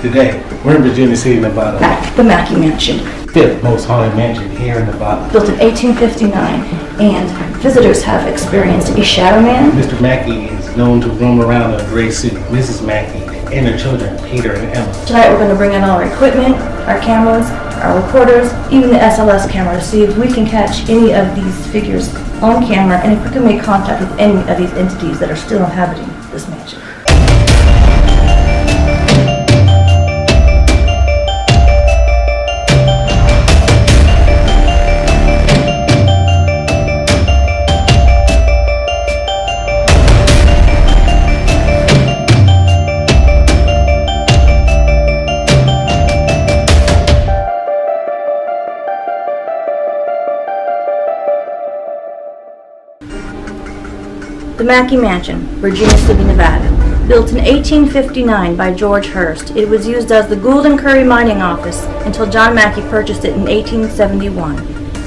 Today, we're in Virginia City, Nevada. At the Mackay Mansion. Fifth most haunted mansion here in Nevada. Built in 1859, and visitors have experienced a shadow man. Mr. Mackay is known to roam around in a gray suit. Mrs. Mackay and her children, Peter and Emma. Tonight we're going to bring in all our equipment, our cameras, our recorders, even the SLS camera to see if we can catch any of these figures on camera and if we can make contact with any of these entities that are still inhabiting this mansion. The Mackay Mansion, Virginia City, Nevada. Built in 1859 by George Hurst, it was used as the Gould and Curry mining office until John Mackay purchased it in 1871.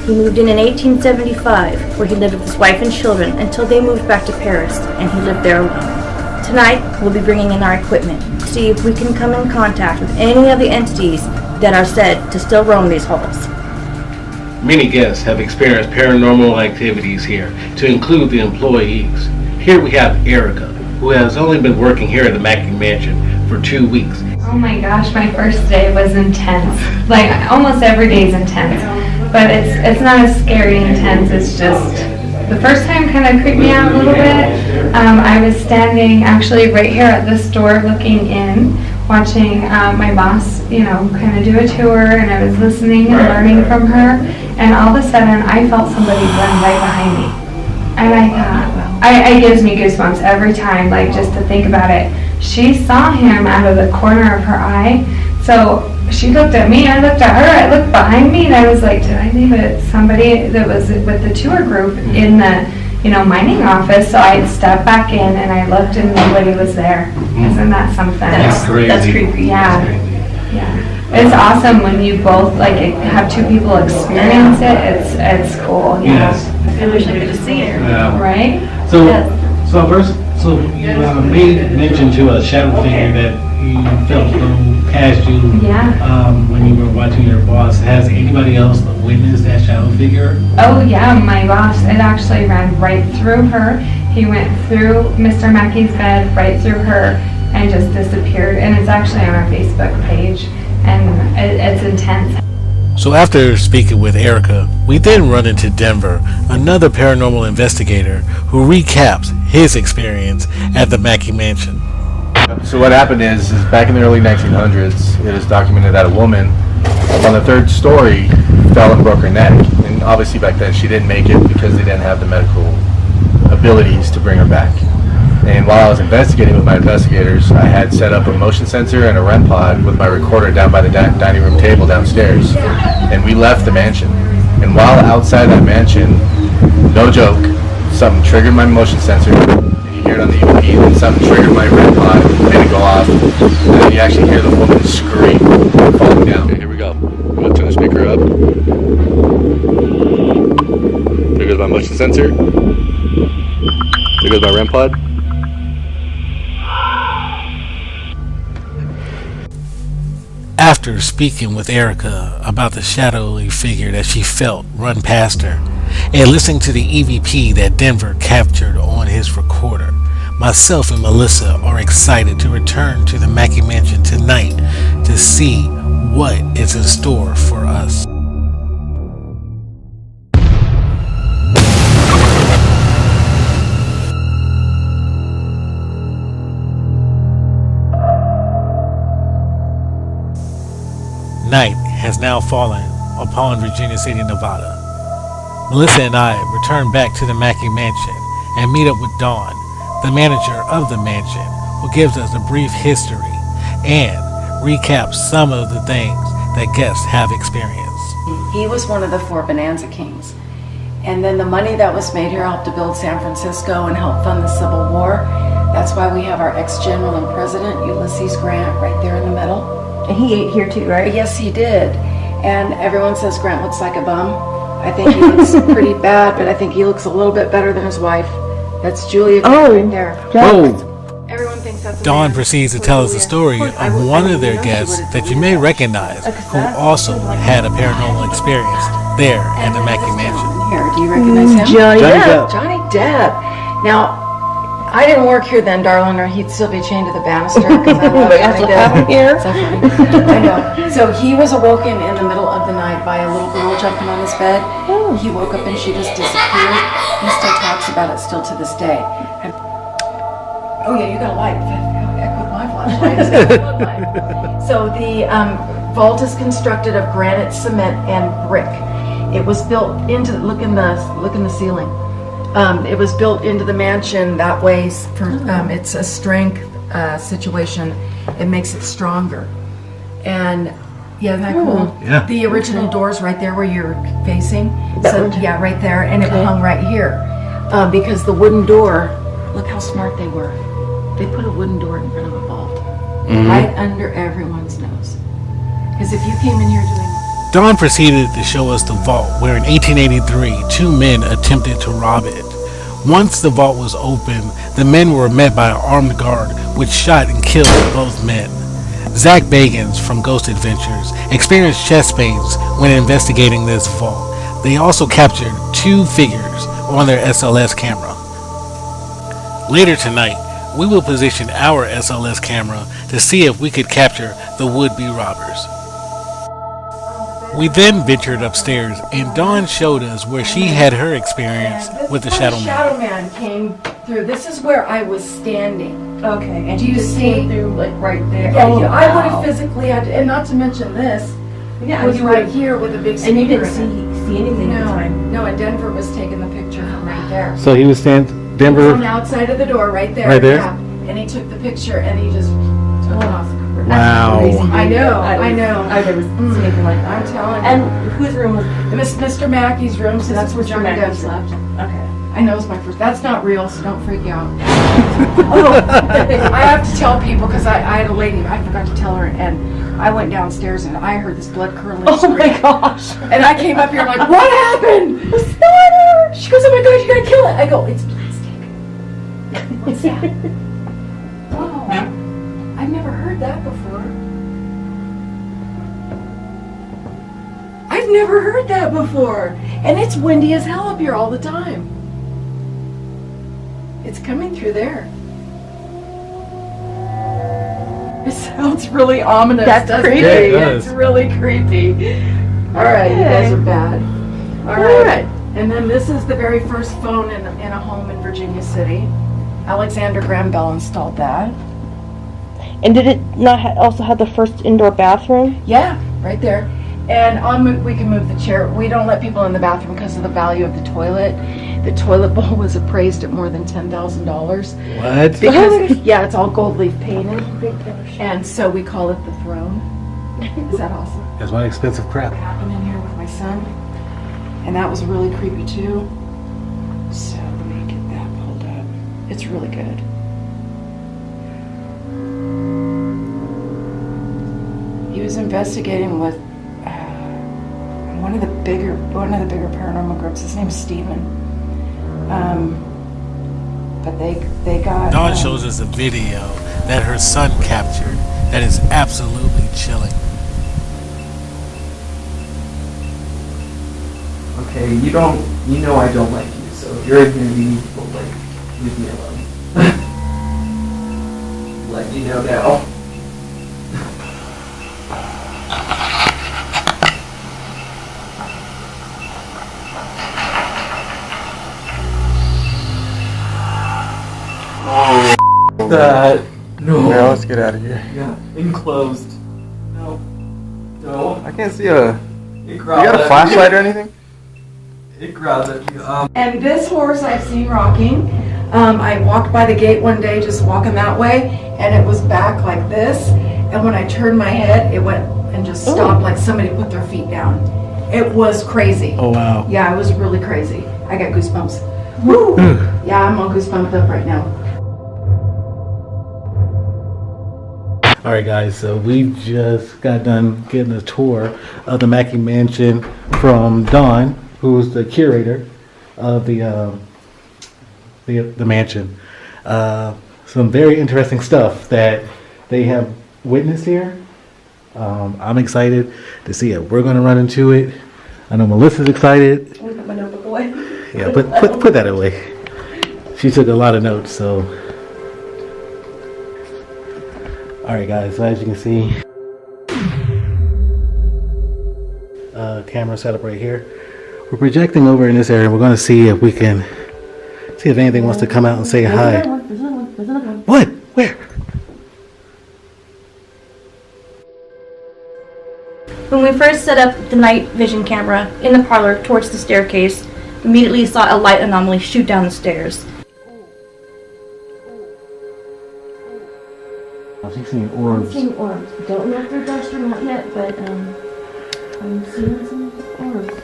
He moved in 1875, where he lived with his wife and children until they moved back to Paris, and he lived there alone. Tonight, we'll be bringing in our equipment to see if we can come in contact with any of the entities that are said to still roam these halls. Many guests have experienced paranormal activities here, to include the employees. Here we have Erica, who has only been working here at the Mackay Mansion for 2 weeks. Oh my gosh, my first day was intense. Like, almost every day is intense. But it's not as scary intense, it's just, the first time kind of creeped me out a little bit. I was standing actually right here at this door looking in, watching my boss, kind of do a tour, and I was listening and learning from her, and all of a sudden I felt somebody run right behind me. And I thought, it gives me goosebumps every time, like just to think about it. She saw him out of the corner of her eye, so she looked at me, I looked at her, I looked behind me, and I was like, did I leave it somebody that was with the tour group in the mining office? So I stepped back in and I looked and nobody was there. Isn't that something? That's crazy. That's creepy. Yeah. Yeah. It's awesome when you both have two people experience it. It's cool. Yes. I wish I could see it. Yeah. Right? So Yes. you made mention to a shadow figure that you felt go past you when you were watching your boss. Has anybody else witnessed that shadow figure? Oh yeah, my boss, it actually ran right through her. He went through Mr. Mackay's bed, right through her, and just disappeared. And it's actually on our Facebook page, and it's intense. So after speaking with Erica, we then run into Denver, another paranormal investigator who recaps his experience at the Mackay Mansion. So what happened is back in the early 1900s, it is documented that a woman on the third story fell and broke her neck. And obviously back then she didn't make it because they didn't have the medical abilities to bring her back. And while I was investigating with my investigators, I had set up a motion sensor and a REM pod with my recorder down by the dining room table downstairs. And we left the mansion. And while outside that mansion, no joke, something triggered my motion sensor. And you hear it on the UP, and something triggered my REM pod, made it go off. And then you actually hear the woman scream, falling down. Okay, here we go. I'm going to turn the speaker up. There goes my motion sensor. There goes my REM pod. After speaking with Erica about the shadowy figure that she felt run past her, and listening to the EVP that Denver captured on his recorder, myself and Melissa are excited to return to the Mackay Mansion tonight to see what is in store for us. Night has now fallen upon Virginia City, Nevada. Melissa and I return back to the Mackay Mansion and meet up with Dawn, the manager of the mansion, who gives us a brief history and recaps some of the things that guests have experienced. He was one of the 4 Bonanza Kings. And then the money that was made here helped to build San Francisco and help fund the Civil War. That's why we have our ex-general and president, Ulysses Grant, right there in the middle. And he ate here too, right? Yes, he did. And everyone says Grant looks like a bum. I think he looks pretty bad, but I think he looks a little bit better than his wife. That's Julia right there. Whoa! Everyone thinks that's Dawn proceeds to tell us the story of one of their guests that you may recognize who also had a paranormal experience there at the Mackay Mansion. Here, do you recognize him? Johnny Depp. Johnny Depp. Now, I didn't work here then, darling, or he'd still be chained to the banister. Because I love Johnny Depp. Here. So funny. I know. So he was awoken in the middle of the night by a little girl jumping on his bed. He woke up and she just disappeared. He still talks about it still to this day. Oh yeah, you got a light. Heck with my flashlight. It's got a floodlight. So the vault is constructed of granite, cement, and brick. It was built into look in the ceiling. It was built into the mansion that way. It's a strength situation. It makes it stronger. And yeah, isn't that cool? Yeah. The original door's right there where you're facing. So yeah, right there, and it hung right here because the wooden door. Look how smart they were. They put a wooden door in front of a vault, right under everyone's nose. Because if you came in here doing Dawn proceeded to show us the vault where in 1883 two men attempted to rob it. Once the vault was open, the men were met by an armed guard which shot and killed both men. Zach Bagans from Ghost Adventures experienced chest pains when investigating this vault. They also captured two figures on their SLS camera. Later tonight, we will position our SLS camera to see if we could capture the would-be robbers. We then ventured upstairs, and Dawn showed us where she had her experience with the Shadow Man. Shadow Man came through. This is where I was standing. Okay, and Do you just see? came through like right there. Yeah, Oh, I would have wow. physically had to, and not to mention this, Yeah, was you right were- here with a big speaker. And you didn't in it. see anything at the time. No, and Denver was taking the picture from right there. So he was standing, On the Denver, outside of the door, right there. Right there? Yeah. And he took the picture and he just took off. wow. I know. I've never seen anything like that. I'm telling you. And whose room was? Mr. Mackey's room, so that's where Mr. Johnny Mackey's Depp slept. Okay. I know it's my first. That's not real, so don't freak out. I have to tell people because I had a lady, I forgot to tell her, and I went downstairs and I heard this blood curdling Oh my gosh. And I came up here like, what happened? The spider! She goes, oh my gosh, you gotta kill it. I go, it's plastic. What's that? Wow. I've never heard that before. I've never heard that before. And it's windy as hell up here all the time. It's coming through there. It sounds really ominous, That's doesn't creepy. it? Yeah, it does. It's really creepy. All right, you guys are bad. All right. And then this is the very first phone in a home in Virginia City. Alexander Graham Bell installed that. And did it not also have the first indoor bathroom? Yeah, right there. And we can move the chair. We don't let people in the bathroom because of the value of the toilet. The toilet bowl was appraised at more than $10,000. What? Because, yeah, it's all gold leaf painted. And so we call it the throne. Is that awesome? That's one expensive crap. Happened in here with my son. And that was really creepy too. So let me get that pulled up. It's really good. He was investigating with one of the bigger paranormal groups. His name's Steven. But they got Dawn shows us a video that her son captured that is absolutely chilling. Okay, you know I don't like you, so if you're in here, you need to leave me alone. Let you know now. That. No. Yeah, let's get out of here. Yeah, enclosed. No. No. I can't see a... It You growled got a at flashlight me. or anything? It growled at you. And this horse I've seen rocking. I walked by the gate one day just walking that way, and it was back like this. And when I turned my head, it went and just stopped like somebody put their feet down. It was crazy. Oh, wow. Yeah, it was really crazy. I got goosebumps. Woo! Yeah, I'm all goosebumped up right now. All right, guys, so we just got done getting a tour of the Mackay Mansion from Dawn, who's the curator of the mansion. some very interesting stuff that they have witnessed here. I'm excited to see it. We're going to run into it. I know Melissa's excited. Let me put my notebook away. Yeah, put that away. She took a lot of notes, so. All right, guys, so as you can see, camera setup right here. We're projecting over in this area. We're going to see if we can see if anything wants to come out and say hi. There's another one. What? Where? When we first set up the night vision camera in the parlor towards the staircase, we immediately saw a light anomaly shoot down the stairs. I'm seeing orbs. I'm seeing orbs. Don't know if they're dust or not yet, but I'm seeing some orbs.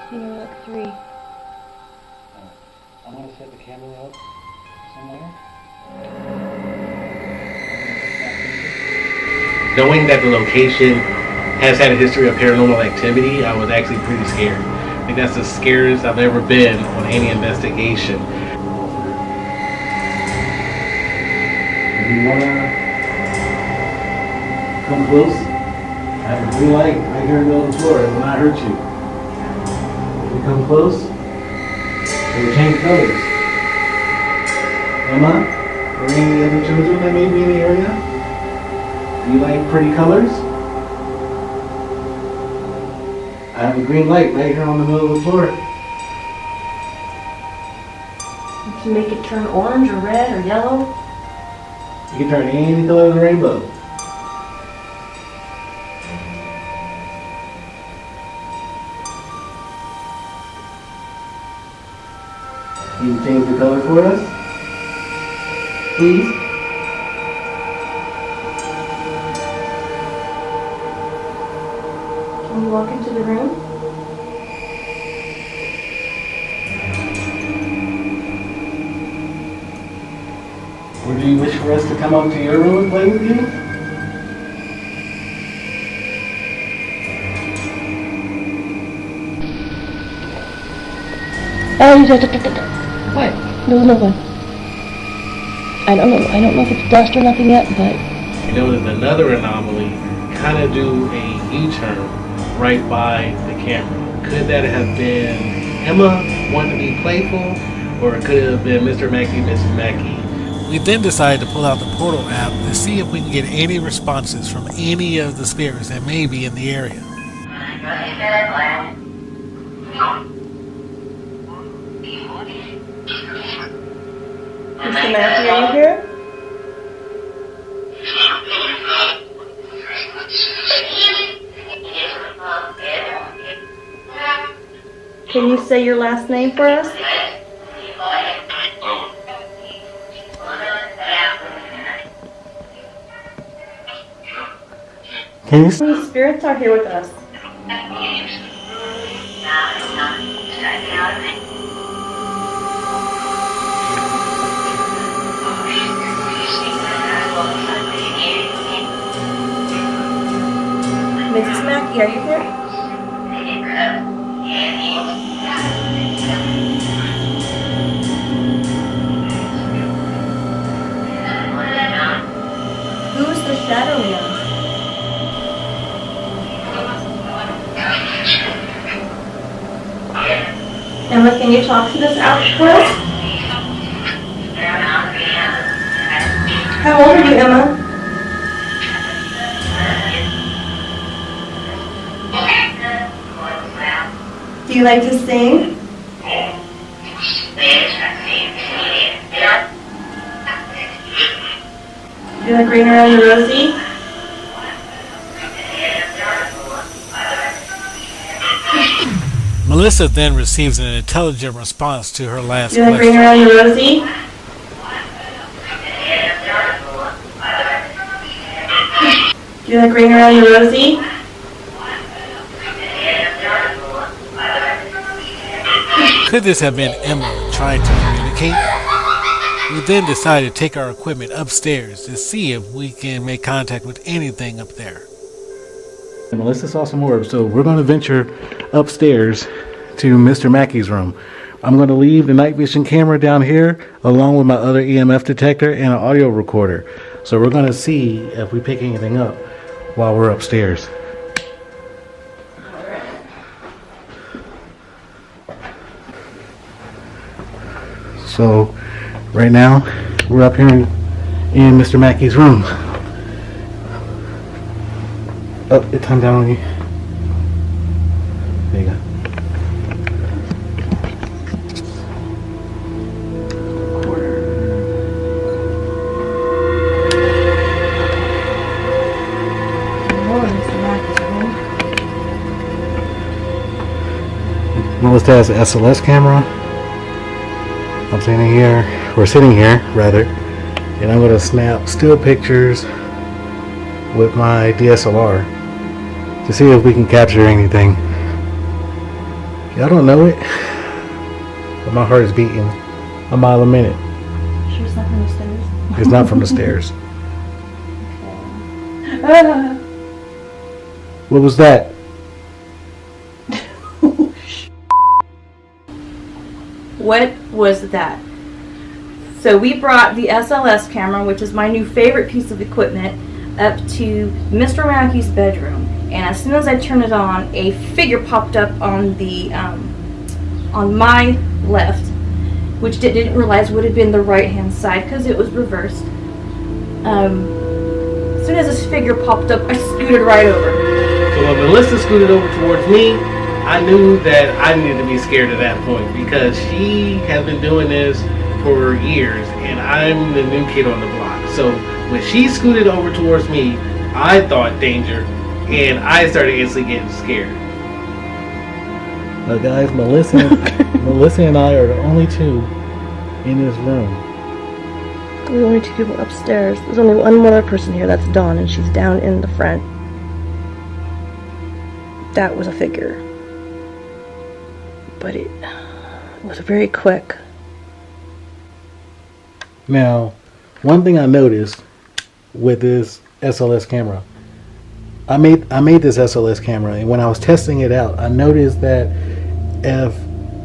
Here, like 3. I'm going to set the camera up somewhere. Knowing that the location has had a history of paranormal activity, I was actually pretty scared. I think that's the scariest I've ever been on any investigation. If you wanna come close, I have a green light right here in the middle of the floor. It will not hurt you. If you come close, it will change colors. Emma, or any other children that may be in the area? Do you like pretty colors? I have a green light right here on the middle of the floor. You can make it turn orange or red or yellow. You can turn any color of the rainbow. Can you change the color for us? Please? Can you walk into the room? Or do you wish for us to come up to your room and play with you? What? There's no one. I don't know if it's dust or nothing yet, but And there was another anomaly, kind of do a U-turn right by the camera. Could that have been Emma wanting to be playful, or could it have been Mr. Mackey, Mrs. Mackey? We then decided to pull out the portal app to see if we can get any responses from any of the spirits that may be in the area. Mr. Mackey, are you here? Can you say your last name for us? Can you How many spirits are here with us? Mrs. Mackey, are you here? Who's the shadow man? Emma, can you talk to this out for us? How old are you, Emma? Do you like to sing? Do you like Ring Around the Rosie? Melissa then receives an intelligent response to her last Do you like Ring question. Around the Rosie? Do you like Ring Around the Rosie? Could this have been Emma trying to communicate? We then decided to take our equipment upstairs to see if we can make contact with anything up there. Melissa saw some orbs, so we're going to venture upstairs to Mr. Mackey's room. I'm going to leave the night vision camera down here along with my other EMF detector and an audio recorder. So we're going to see if we pick anything up while we're upstairs. So right now we're up here in Mr. Mackey's room. Oh, it turned down on you. There you go. Melissa has an SLS camera. I'm sitting here, we're sitting here rather, and I'm going to snap still pictures with my DSLR to see if we can capture anything. Y'all don't know it, but my heart is beating a mile a minute. Sure it's not from the stairs? It's not from the stairs. What was that? What was that? So we brought the SLS camera, which is my new favorite piece of equipment, up to Mr. Mackey's bedroom. And as soon as I turned it on, a figure popped up on the on my left, which didn't realize would have been the right-hand side because it was reversed. As soon as this figure popped up, I scooted right over. So when Melissa scooted over towards me, I knew that I needed to be scared at that point because she has been doing this for years and I'm the new kid on the block. So when she scooted over towards me, I thought danger and I started instantly getting scared. Guys, Melissa and I are the only two in this room. There's only two people upstairs. There's only one other person here, that's Dawn, and she's down in the front. That was a figure. But it was very quick. Now, one thing I noticed with this SLS camera, I made this SLS camera, and when I was testing it out, I noticed that if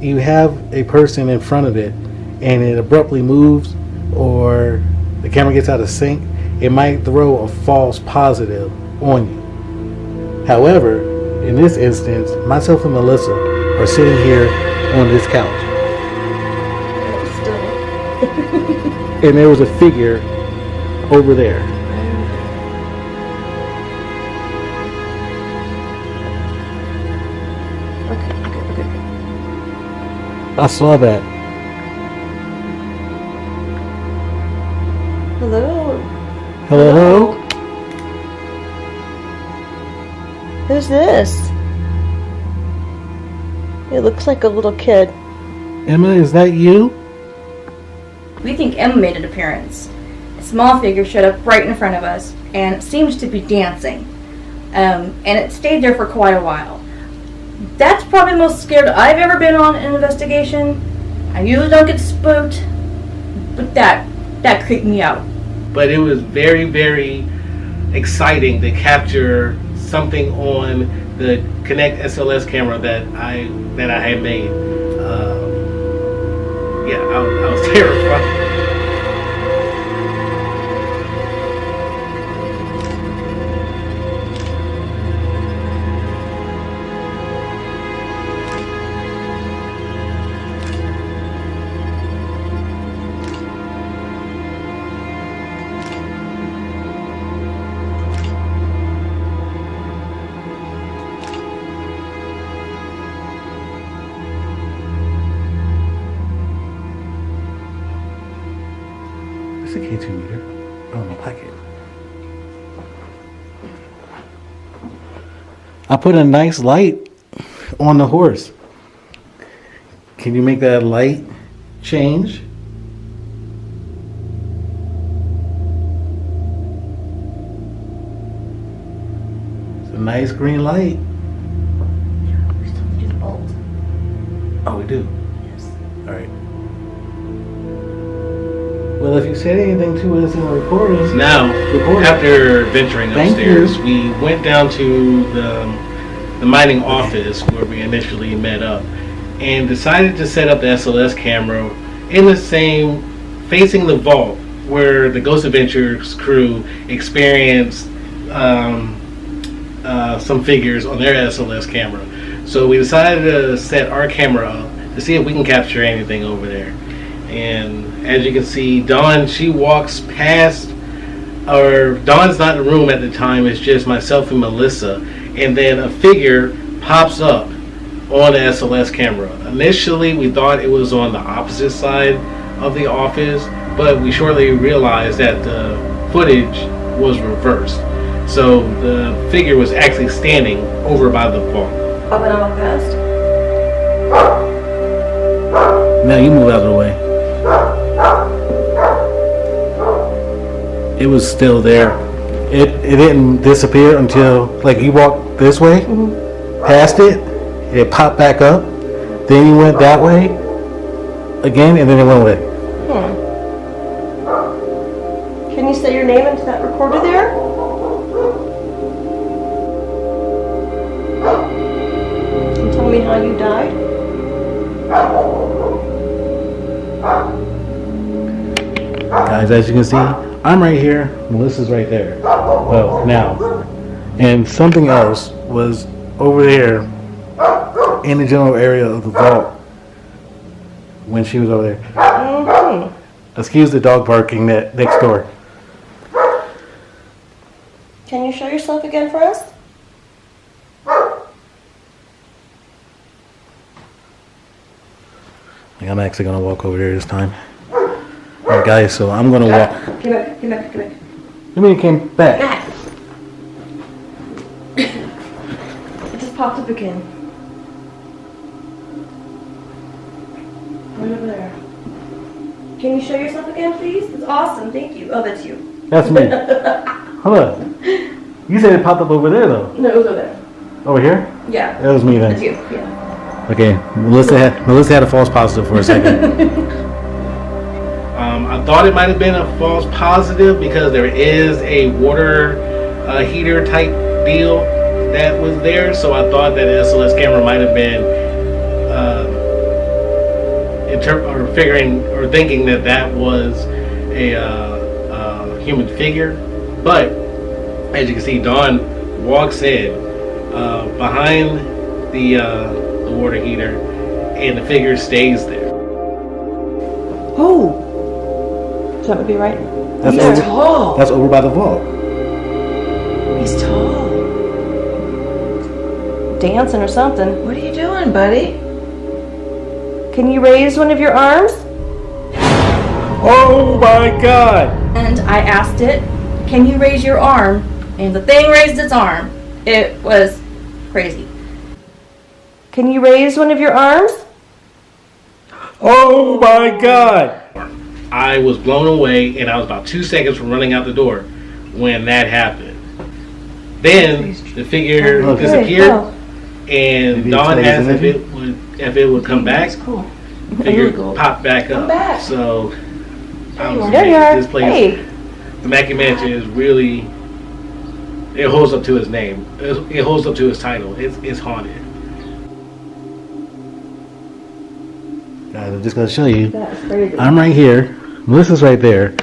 you have a person in front of it and it abruptly moves or the camera gets out of sync, it might throw a false positive on you. However, in this instance, myself and Melissa are sitting here on this couch. And there was a figure over there. Okay. I saw that. Hello? Hello? Who's this? It looks like a little kid. Emma, is that you? We think Emma made an appearance. A small figure showed up right in front of us, and it seems to be dancing. And it stayed there for quite a while. That's probably the most scared I've ever been on an investigation. I usually don't get spooked, but that creeped me out. But it was very, very exciting to capture something on the Connect SLS camera that I had made. I was terrified. It's a K2 meter. Oh, my pocket. I put a nice light on the horse. Can you make that light change? It's a nice green light. We still have to do the bolt. Oh, we do? Yes. All right. Well, if you said anything to us in the recording... Now, after venturing upstairs, we went down to the mining office where we initially met up. and decided to set up the SLS camera in the same, facing the vault where the Ghost Adventures crew experienced some figures on their SLS camera. So we decided to set our camera up to see if we can capture anything over there. And as you can see, Dawn, she walks past, or Dawn's not in the room at the time, it's just myself and Melissa, and then a figure pops up on the SLS camera. Initially we thought it was on the opposite side of the office, but we shortly realized that the footage was reversed. So the figure was actually standing over by the vault. Up and up past. Now you move out of the way. It was still there. It didn't disappear until, like, you walked this way, past it, it popped back up, then you went that way again, and then it went away. Can you say your name into that recorder there? And tell me how you died? Guys, as you can see, I'm right here, Melissa's right there. Well, now. And something else was over there in the general area of the vault when she was over there. Excuse the dog barking next door. Can you show yourself again for us? I'm actually going to walk over there this time. Alright guys, so I'm going to walk. Come back. You mean it came back? It just popped up again. Right over there. Can you show yourself again, please? It's awesome, thank you. Oh, that's you. That's me. Hold on. You said it popped up over there though. No, it was over there. Over here? Yeah. That was me then. That's you, yeah. Okay, Melissa had a false positive for a second. I thought it might have been a false positive because there is a water heater type deal that was there, so I thought that the SLS camera might have been thinking that was a human figure. But as you can see, Dawn walks in behind the water heater, and the figure stays there. Oh! That would be right. He's tall. That's over by the vault. He's tall. Dancing or something. What are you doing, buddy? Can you raise one of your arms? Oh my god! And I asked it, can you raise your arm? And the thing raised its arm. It was crazy. Can you raise one of your arms? Oh my god! I was blown away, and I was about 2 seconds from running out the door when that happened. Then the figure disappeared, and Dawn asked if it would come back. Cool. Figure popped back up. back. So I was There you are. this place, Hey. the Mackay Mansion, is really, it holds up to his name. It holds up to his title. It's haunted. Guys, I'm just gonna show you. That's crazy. I'm right here. Melissa's right there.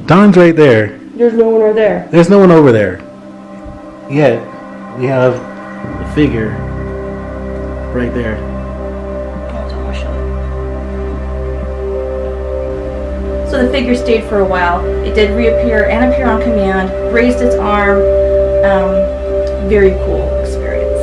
Dawn's right there. There's no one over there. There's no one over there. Yet we have a figure right there. So the figure stayed for a while. It did reappear and appear on command, raised its arm. Very cool experience.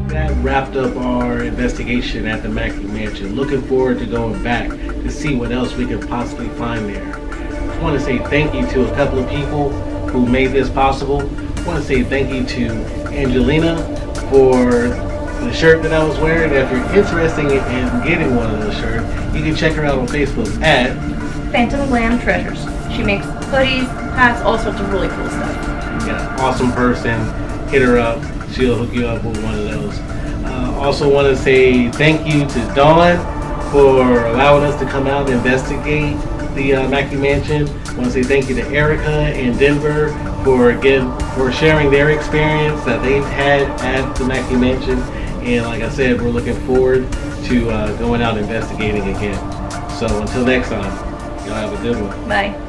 That wrapped up our investigation at the Mackay Mansion. Looking forward to going back to see what else we could possibly find there. I want to say thank you to a couple of people who made this possible. I want to say thank you to Angelina for the shirt that I was wearing. If you're interested in getting one of those shirts, you can check her out on Facebook at Phantom Glam Treasures. She makes hoodies, hats, all sorts of really cool stuff. yeah, awesome person. Hit her up. She'll hook you up with one of those. Also want to say thank you to Dawn for allowing us to come out and investigate the Mackay Mansion. I want to say thank you to Erica and Denver for sharing their experience that they've had at the Mackay Mansion. And like I said, we're looking forward to going out and investigating again. So until next time, y'all have a good one. Bye.